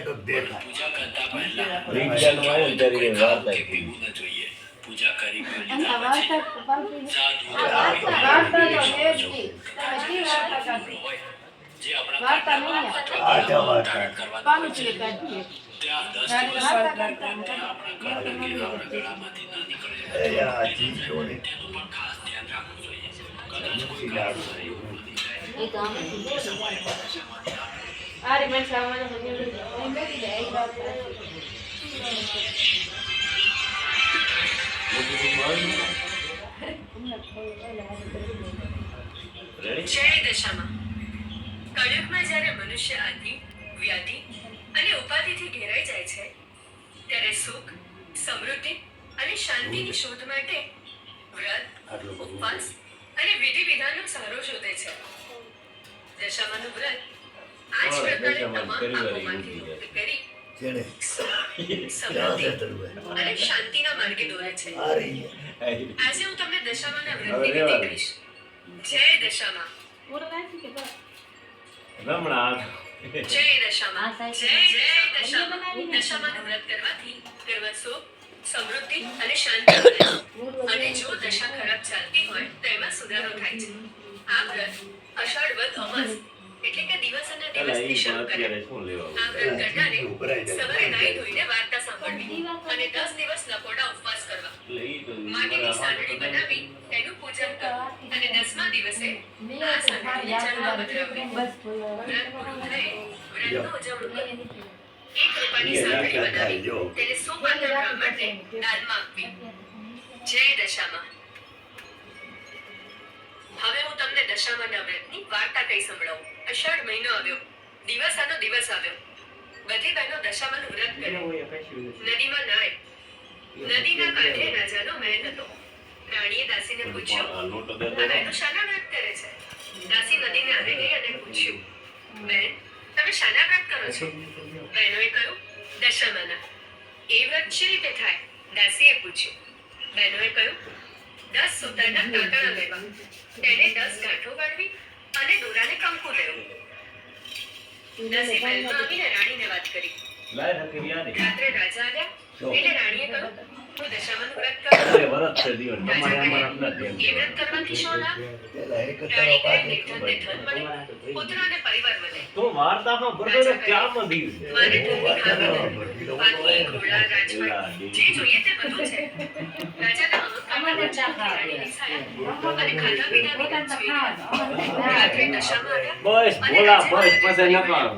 તો દેખાય પૂજા કરતા પહેલા વિજ્ઞાન વાળો તરીકે વાર્તા કે પીવું ન જોઈએ. પૂજા કરી અને આ વાર્તા પાલતી સાધુ વાર્તા તો લેતી તમે કી વાર્તા કરતી જે આપણા વાર્તા નહીં આજા વાર્તા પાલતી કાઢી ત્યાં 10 રાણી દિવસ વાર્તા કરતા આપણા ગળામાંથી ના નીકળે. એ આ ચીજોને તેનું પણ ખાસ ધ્યાન રાખવું જોઈએ. કદાચ કોઈ શિકાર એ તો અમે આ રે મને સામાન્ય સમજી લે એ મેકી દે એક વાત જય દશામાં કળયુગમાં જ્યારે મનુષ્ય આદિ વ્યાધિ અને ઉપાધિથી ઘેરાઈ જાય છે ત્યારે સુખ સમૃદ્ધિ અને શાંતિની શોધ માટે વ્રત ઉપવાસ અને વિધિ વિધાનનો સહારો શોધે છે. દશામાનું વ્રત આ જ પ્રકારે તમામ પાપોમાંથી મુક્ત કરી જેને સમૃદ્ધિ અને શાંતિના માર્ગે દોરે છે. આ રહી આજે હું તમને દશામાના વ્રતની વિધિ કહીશ. જય દશામાં પૂરો રાખી કે બસ રમણા જય દશામાં જય દશામાં દશામાનું વ્રત કરવાથી ઘરમાં સુખ સમૃદ્ધિ અને શાંતિ મળે છે. અને જો દશા ખરાબ ચાલતી હોય તો એમાં સુધારો થાય છે. આ વ્રત અષાઢ વદ અમાસ એટલે કે દિવસ અને દિવસથી શરૂ કરે. શું લેવા આ વ્રત કરનારે સવારે નાહી ધોઈને વાર્તા સાંભળવી અને 10 દિવસ નકોડા ઉપવાસ કરવા. માટીની સાંડળી બનાવી તેનું પૂજન કરવું અને 10મા દિવસે આ સાંડળીને જળમાં પધરાવવી. બસ વ્રત પૂરું થાય વ્રતનું ઉજવણું કરવું. 1 રૂપિયાની સાંકળી બનાવી તેને 100 પાત્ર બ્રાહ્મણને દાનમાં આપવી. જય દશામાં. હવે હું તમને દશામાના વ્રતની વાર્તા કહી સંભળાવું. અષાઢ મહિનો આવ્યો, દિવસાનો દિવસ આવ્યો. બધી બહેનો દશામાનું વ્રત કરે. નદીમાં નાય. નદીના કાંઠે રાજાનો મહેલ હતો. રાણીએ દાસીને પૂછ્યું, આ બહેનો શાના વ્રત કરે છે? દાસી નદીને આવી ગઈ અને પૂછ્યું, બહેન તમે શાના વ્રત કરો છો? બહેનોએ કહ્યું, દશામાના. એ વ્રત શી રીતે થાય? દાસીએ પૂછ્યું. બહેનોએ કહ્યું, 10 સૂતરના તાંતણા લેવા, તેને 10 ગાંઠો વાળવી અને દોરાને કંકુ લેવું. દાસી મહેલમાં આવીને રાણીને વાત કરી. લાય હકી યાદ રાત્રે રાજા આવ્યા એટલે રાણીએ કહ્યું, હું દશામાનું વ્રત કરું. અરે વરસ છે દિવસ તમારે અમાર નથી એ વ્રત કરવાથી શું લાભ? પેલા એક રાણી કહે, તારો નિર્ધનને ધન મળે, પુત્ર અને પરિવાર વધે. તો વાર્તામાં બરોબર ક્યાંમાં દિવસ મારે ધનની ખામી નથી. પાકી, ઘોડા, રાજપાટ, જે જોઈએ તે બધું છે. રાજાના અહંકારમાં દર્શાવતી રાણીની છાયા અને ખાધા પીધા વિના જ સૂઈ ગયા. રાત્રે દશામાં આવ્યા બસ અને બોલા રાજાએ બસ પછી નકામ